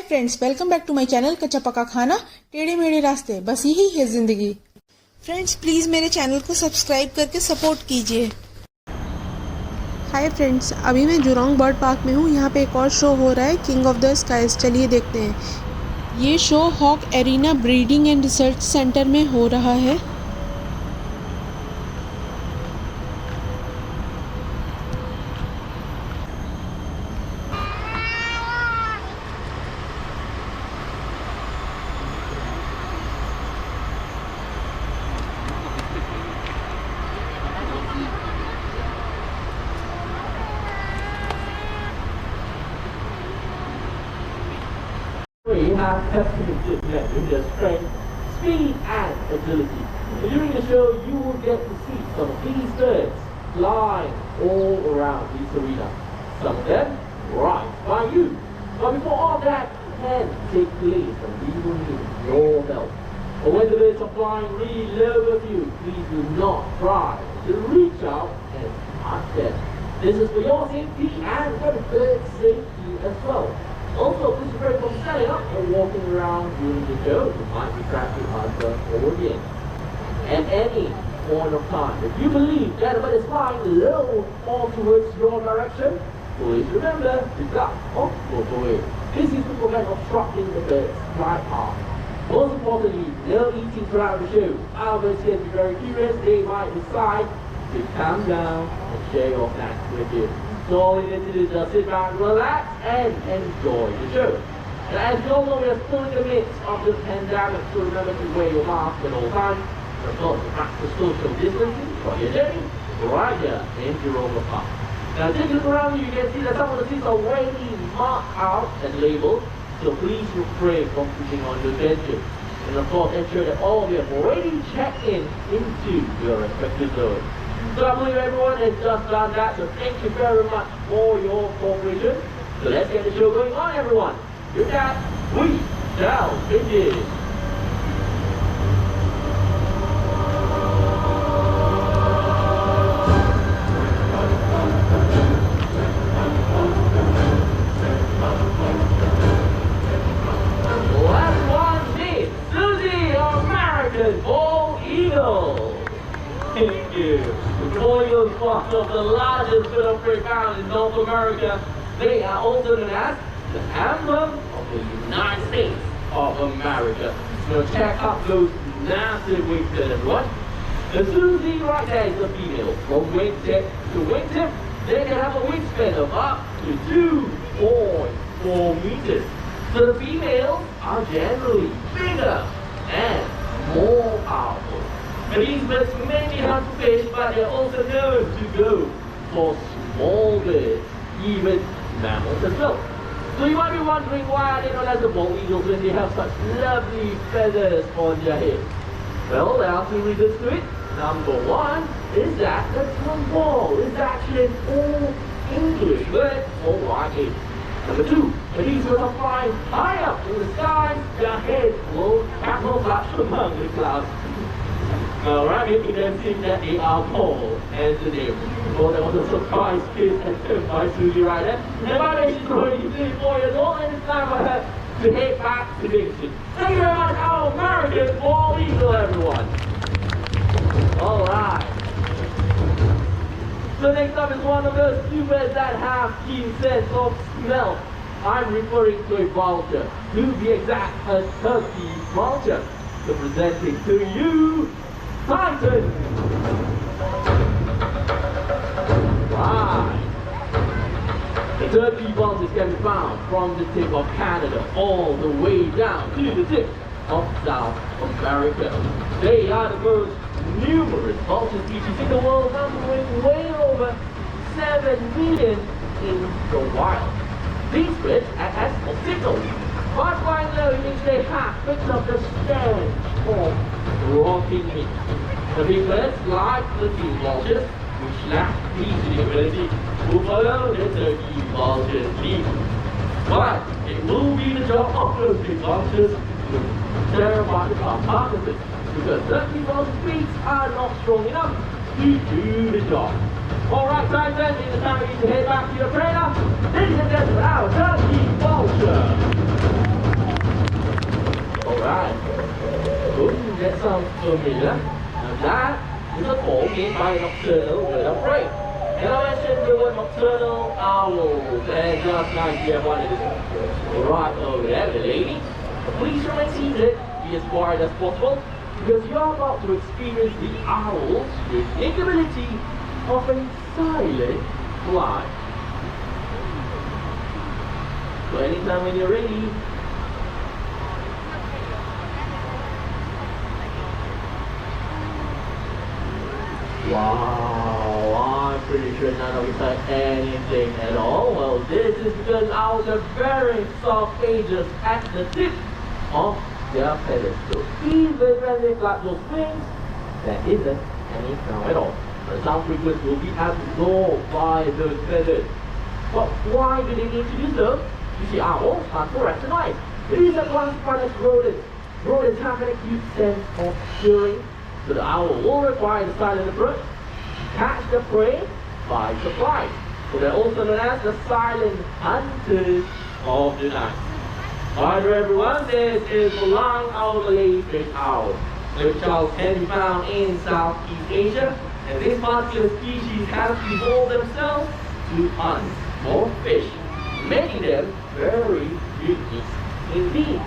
Friends, welcome back to my channel Kachcha Paka खाना टेढ़े मेढ़े रास्ते, बस यही है जिंदगी। फ्रेंड्स, प्लीज़ मेरे चैनल को सब्सक्राइब करके सपोर्ट कीजिए। हाय फ्रेंड्स, अभी मैं जुरोंग बर्ड पार्क में हूँ। यहाँ पे एक और शो हो रहा है, किंग ऑफ द स्काईज। चलिए देखते हैं। ये show hawk arena breeding and research centre में हो रहा है। We have tested in their strength, speed, and agility. During the show, you will get to see some of these birds flying all around this arena. Some of them right by you. But before all that can take place, and we will need your help. But when the birds are flying really low of you, please do not try to reach out and touch them. This is for your safety and for the birds' safety as well. Also, please refrain from standing up or walking around during the show. You might be attracting other audience. At any point of time, if you believe that a bird is flying low or towards your direction, please remember to duck or move away. This is to prevent obstructing the bird's flight path. Most importantly, no eating throughout the show. Our birds here be very curious. They might decide to calm down and share your snacks with you. So all you need to do is just sit back, relax, and enjoy the show. And as you all know, we are still in the midst of this pandemic, so remember to wear your mask at all times. And of course, to practice social distancing for your journey right here in Jurong Bird Park. Now, take a look around you, you can see that some of the seats are already marked out and labeled, so please refrain from pushing on your attention. And of course, ensure that all of you have already checked in into your respective zone. So I believe everyone has just done that, so thank you very much for your cooperation. So let's get the show going on, everyone. With that, we shall begin. Last one is Susie, American Bald Eagle. Thank you. The Royals one of the largest bird of prey found in North America. They are also known as the emblem of the United States of America. So check out those massive wingspan, everyone. The Susie right there is a female. From wingtip to wingtip, they can have a wingspan of up to 2.4 meters. So the females are generally bigger and more powerful. And these birds mainly hunt fish, but they're also known to go for small birds, even mammals as well. So you might be wondering why they're known as the bald eagles when they have such lovely feathers on their head. Well, there are two reasons to it. Number one is that the term bald is actually an old English word for white. Number two, when these birds are flying high up in the sky, their heads will camouflage among the clouds. Alright, making them think that they are tall as the name. Well, that was a surprise kiss and by Susie right there. And by the way, she's already 34 years old, and it's time for her to head back to Dixon. Thank you very much, our American Bald Eagle, everyone. Alright. So next up is one of those two birds that have keen sense of smell. I'm referring to a vulture. To be exact, a turkey vulture. So presenting to you, Titan! Right. The turkey vultures can be found from the tip of Canada all the way down to the tip of South America. They are the most numerous vulture species in the world, numbering way over 7 million in the wild. These birds act as signals. But flying low means they have picked up the stench of rotting meat. The big birds, like the king vultures, which lack these ability, will follow the turkey vulture's lead. But it will be the job of those big vultures to tear apart the carcasses, because turkey vultures' beaks are not strong enough to do the job. Alright, time then, it's time for you to head back to your trailer. Ladies and gentlemen, our turkey vulture. sounds familiar. And that is a call made by nocturnal bird of prey. And I mentioned the word nocturnal owl, and just an idea of what it is. Right over there, the lady. Please remain seated, be as quiet as possible, because you're about to experience the owl's unique ability of a silent flight. So anytime when you're ready, wow, I'm pretty sure none of you said anything at all. Well, this is because owls are very soft edges at the tip of their feathers. So even when they flap those wings, there isn't any sound at all. The sound frequency will be absorbed by those feathers. But why do they need to do so? You see, owls are to recognize. These are classified as rodents. Rodents have an acute sense of hearing. So the owl will require the silent approach to catch the prey by surprise. So they're also known as the silent hunters of the night. Alright everyone, this is the long-owl Malay fish owl, which can be found in Southeast Asia. And this particular species has evolved themselves to hunt for fish, making them very unique indeed.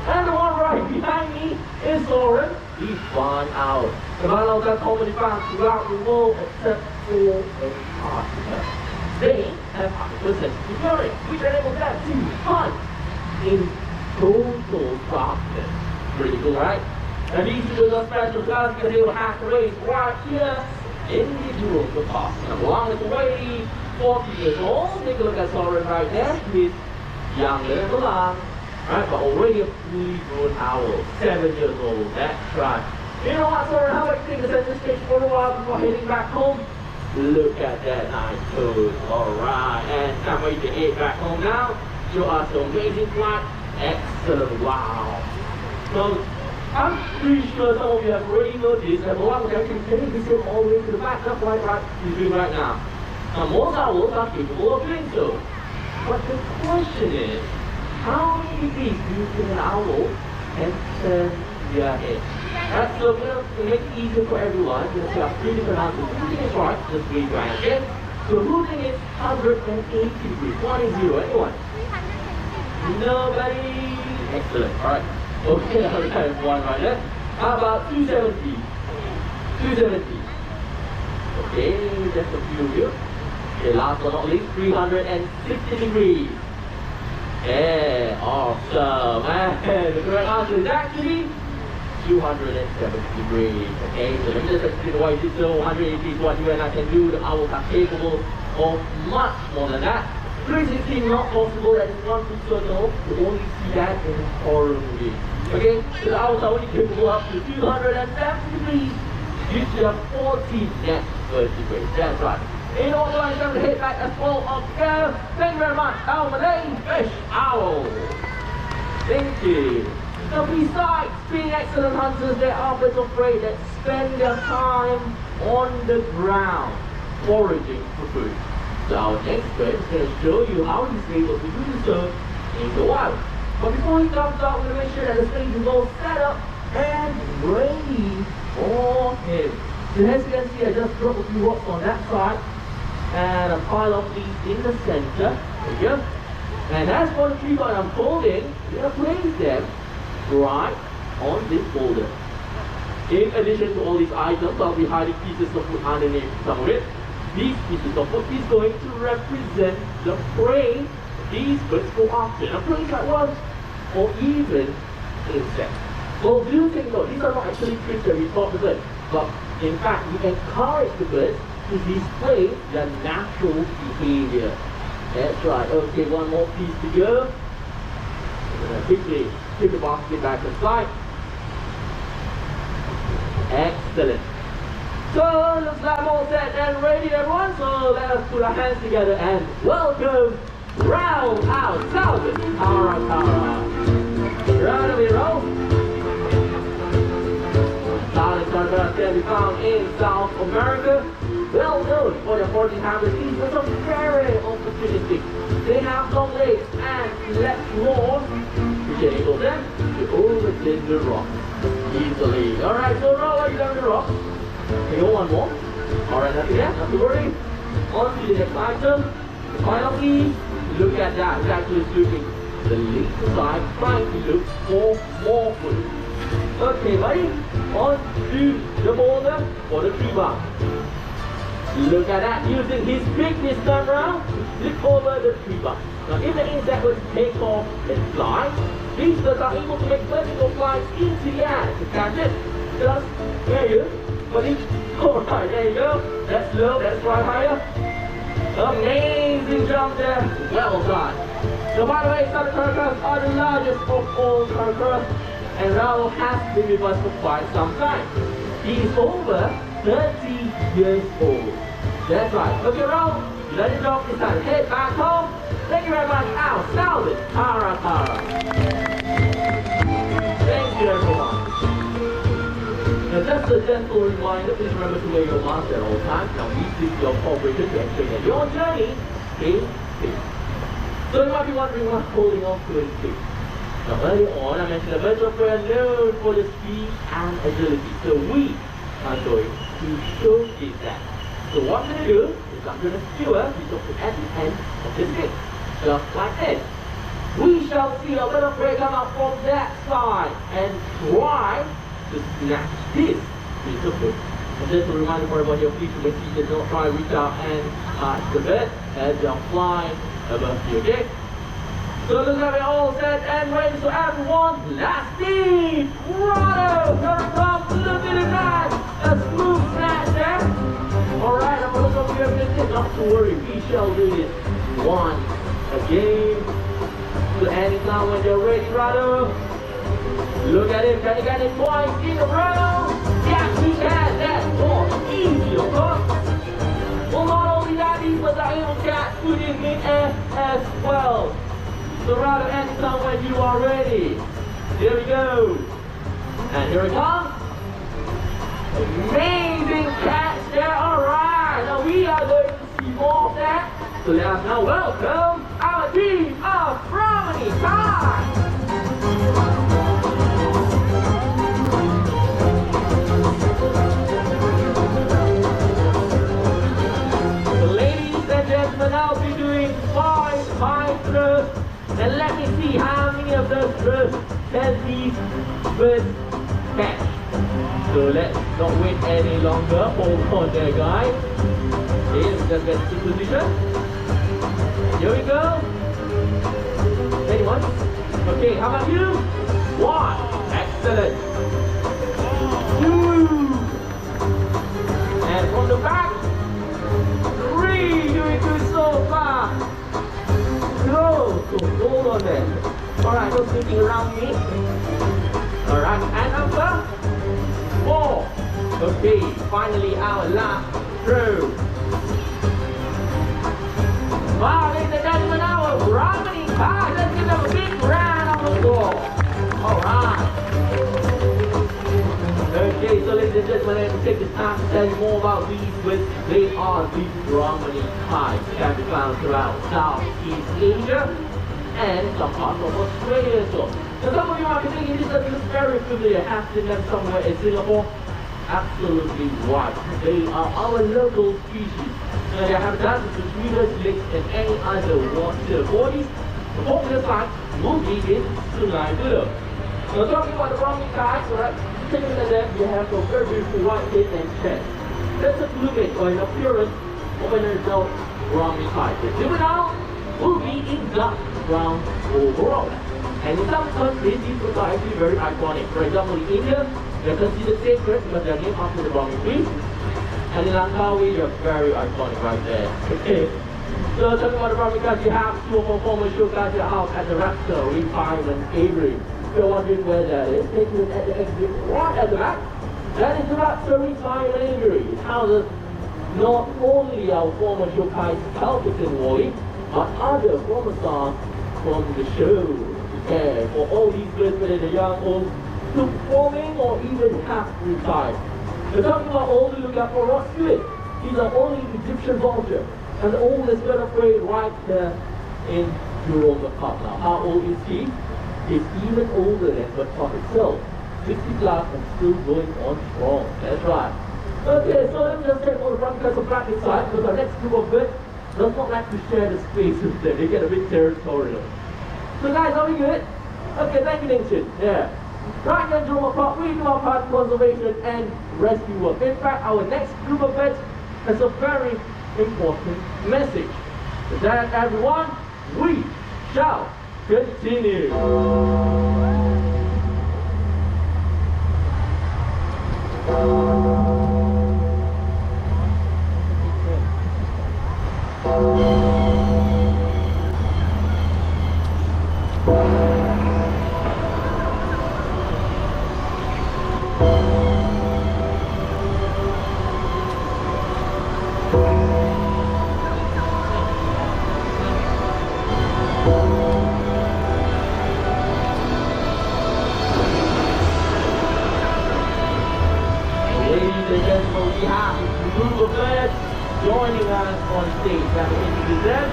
And the one right behind me is Soren, the barn owl. The barn owls are commonly found throughout the world except for Antarctica. They have 100% hearing, which enables them to hunt in total darkness. Pretty cool, right? And these two are special class because they will have to raise right here in the Jurong Bird Park. And along with already 40 years old, take a look at Soren right there. He's younger than the lamb. Right, but already a fully grown owl, 7 years old, that's right. You know what, Soren, how about you take the center stage for a while before heading back home? Look at that nice pose, alright, and can't wait to head back home now. Show us an amazing flight, excellent, wow. So, I'm pretty sure some of you have already noticed that one was actually taking this him all the way to the back, just like he's doing right now. Now, most owls are capable of doing so. But the question is, how many degrees do you think an owl can turn their head? Right, so to make it easier for everyone, we're going to have 3 different answers. Who think it's right? Just raise your hand again. So who think it's 180 degrees? 1 is 0. Anyone? Nobody? Excellent. Alright. Okay, I'll have one right there. How about 270? 270. Okay, just a few of you. Okay, last but not least, 360 degrees. Yeah, awesome. And the correct answer is actually 270 degrees. Okay, so let me just explain why this is so 180 is what you and I can do. The owls are capable of much more than that. 360 is not possible, that is one foot circle. You only see that in a horror movie. Okay, so the owls are only capable up to 270 degrees due to the 40 net vertebrae. That's right. In order to time to hit back as full of go. Thank you very much, our Malay fish owl. Thank you. Now besides being excellent hunters, there are birds of prey that spend their time on the ground foraging for food. So our next bird is going to show you how he's able to do so in the wild. But before he comes out, we're going to make sure that the stage is all set up and ready for him. So as you can see, I just dropped a few rocks on that side and a pile of these in the center. There you go. And as for the tree that I'm holding, we're going to place them right on this boulder. In addition to all these items, I'll be hiding pieces of food underneath some of it. These pieces of food is going to represent the prey these birds go after. Now, prey like worms or even insects. Well, do think though, these are not actually tricks that we taught the birds, but in fact, we encourage the birds to display their natural behavior. That's right. Okay, one more piece to go. Quickly take the basket back aside. Excellent. So looks like I'm all set and ready, everyone. So let us put our hands together and welcome round out South Tara Tara. Round we roll. South Tara can be found in South America. Well known for their foraging habits, these birds are very opportunistic. They have long legs and left claws, which enable them to overturn the rocks. easily. Alright, so now what you done the rock? Okay, one more. Alright, nothing there, not to worry. On to the next item. Finally, look at that. It's actually sweeping the left side, trying to look for more food. Okay, buddy. On to the boulder for the tree bar. Look at that. Using his beak this time around to flip over the tree bar. Now, if the insect were to take off and fly, these birds are able to make vertical flights into the air to catch it. Just, there you go, buddy. Alright, there you go. That's low, that's right higher. Amazing jump there. Well done. So by the way, sun turtles are the largest of all turtles, and Raoul has been with us for quite some time. He is over 30 years old. That's right. Okay, Raoul, you let the dog decide. Head back home. Thank you very much. Out. Salvin. Tara Tara. Thank you, everyone. Now, just a gentle reminder, please remember to wear your mask at all times. Now, we seek your cooperation to ensure that your journey is safe. So, you might be wondering what's holding on to it too. Now, earlier on, I mentioned a bird of prey are known for the speed and agility. So, we are going to showcase that. So, what I'm going to do is I'm going to skewer the hook at the end of the stick. Just like this. We shall see a bird of prey come up from that side and try to snatch this piece of food. And just a reminder for everybody of please make sure you don't try to reach out and touch the bird as they are flying above you, okay? So looks like we're all set and ready. So everyone, last deep! Bravo! Here comes, look at that! A smooth snatch there! Alright, I'm gonna go here with this. Not to worry, we shall do this once again. So anytime when you're ready, Rado. Look at him, can he get it twice in a row? Yes, he can. That's more easy, of course. Well, not only that, these birds are able to catch food in mid-air as well. So rather anytime when you are ready. Here we go. And here it comes. Amazing catch there. Alright. Now we are going to see more of that. So let us now welcome our team of Brahmani Time. Gentlemen, I'll be doing 5 high thrusts, and let me see how many of those thrusts can these birds catch. So let's not wait any longer. Hold on there, guys. Okay, let's just get to position. Here we go. Anyone? Okay, how about you? 1. Excellent. 2. And from the back. 3, doing good so far. Go, so hold on there. Alright, no sneaking around me. Alright, and number 4. Okay, finally our last throw. Wow, ladies and gentlemen, our Brahmani Time. Let's give them a big round of applause. Alright. Okay, so ladies and gentlemen, let me take this time to tell you more about these birds. They are the Brahmani kites, can be found throughout Southeast Asia and some parts of Australia as well. Now some of you might be thinking this doesn't look very familiar. Have seen them somewhere in Singapore? Absolutely right. They are our local species. Now their habitat is the rivers, lakes and any other water bodies. The popular site will be in Sungai Buloh. Now talking about the Brahmani kites, alright? Taking at them, you have a very beautiful white head and chest. That's a plumage or an appearance of an adult Brahmani kite. The juvenile will be in dark brown overall. And in some countries, these birds are actually very iconic. For example, in India, they're considered sacred because they're named after the Brahmani tree. And in Langkawi, they're very iconic right there. Okay. So talking about the Brahmani kites, you have 2 of our former show guys out at the Raptor, Refinement Avery. If you're wondering where that is, take a look at the exit right at the back. That is the Raptor Refinement Avery. It houses not only our former show guys, Calvin and Wally, but other former stars from the show. Yeah, for all these birds, whether they're young, old, still performing, or even half retired. We're talking about all the look out for Ross Stewart. He's our only Egyptian vulture, and the oldest bird of prey right here in Jurong Bird Park now. How old is he? He's even older than Bird Park itself. 60 plus and still going on strong. That's right. Okay, so let me just take all the front cuts of black inside because our next group of birds does not like to share the space with them. They get a bit territorial. So guys, are we good? Okay, thank you, Nation. Yeah. Right here in Jurong Bird Park, we do our part in conservation and rescue work. In fact, our next group of birds has a very important message. With that, everyone, we shall continue. We have a group of birds joining us on stage. Let me introduce them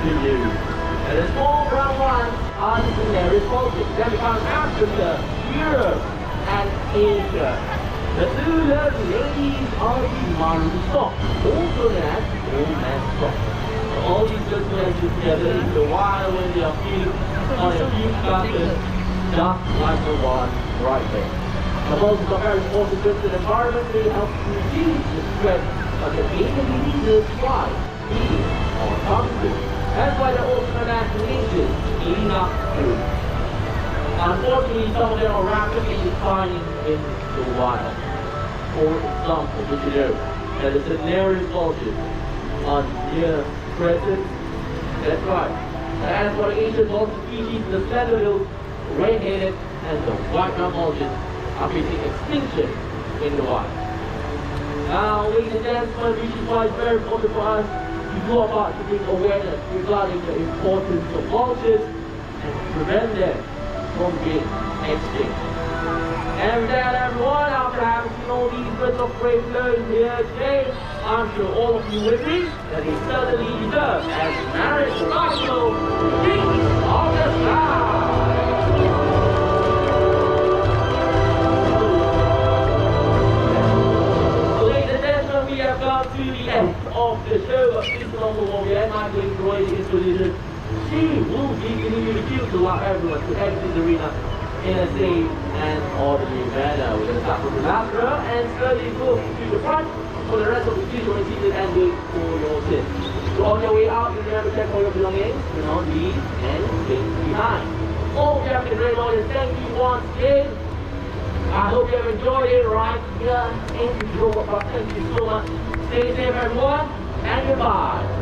to you. And the small brown ones are the Canary Baltic. Then we come Africa, Europe, and Asia. The two lovely ladies are the Maru stock, also known as old man stock. So all these birds blend together in the wild when they are feeding on a few carcass, just like the one right there. The bulbs are very important to the environment. They help reduce the spread of the avian diseases like fever or tongue. That's why they're also known as nations clean up food. Unfortunately, some of them are rapidly declining in the wild. For example, did you know that the Canary vultures are near present? That's right. And as for the ancient vulture species, the slender-billed, red-headed, and the white-ground vultures are facing extinction in the wild. Now, ladies and gentlemen, which is why it's very important for us to do our part to bring awareness regarding the importance of vultures and prevent them from being extinct. And with that, everyone, after having seen all these birds of prey birds here today, I'm sure all of you with me that they certainly deserve as marriage professional king of the sky. We have come to the end of the show, but please don't go over yet. I'm going to enjoy the exposition. She will be giving you the cue to allow everyone to exit the arena in a safe and orderly manner. We're going to start from the last row and slowly go to the front for the rest of the visual season and wait for your sit. So on your way out, remember to check all your belongings, do not leave anything behind. Oh, we have been very audience. Thank you once again. I hope you have enjoyed it right here in Jurong Bird Park. Thank you so much. Stay safe, everyone, and goodbye.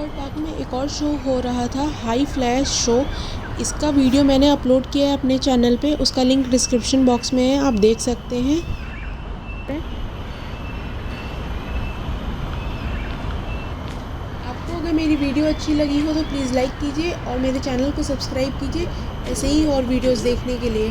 Bird park में एक और show हो रहा था, high flash show. इसका video मैंने upload किया है अपने चैनल पे, उसका लिंक डिस्क्रिप्शन बॉक्स में है, आप देख सकते हैं। आपको अगर मेरी वीडियो अच्छी लगी हो तो प्लीज़ लाइक कीजिए और मेरे चैनल को सब्सक्राइब कीजिए ऐसे ही और वीडियोस देखने के लिए।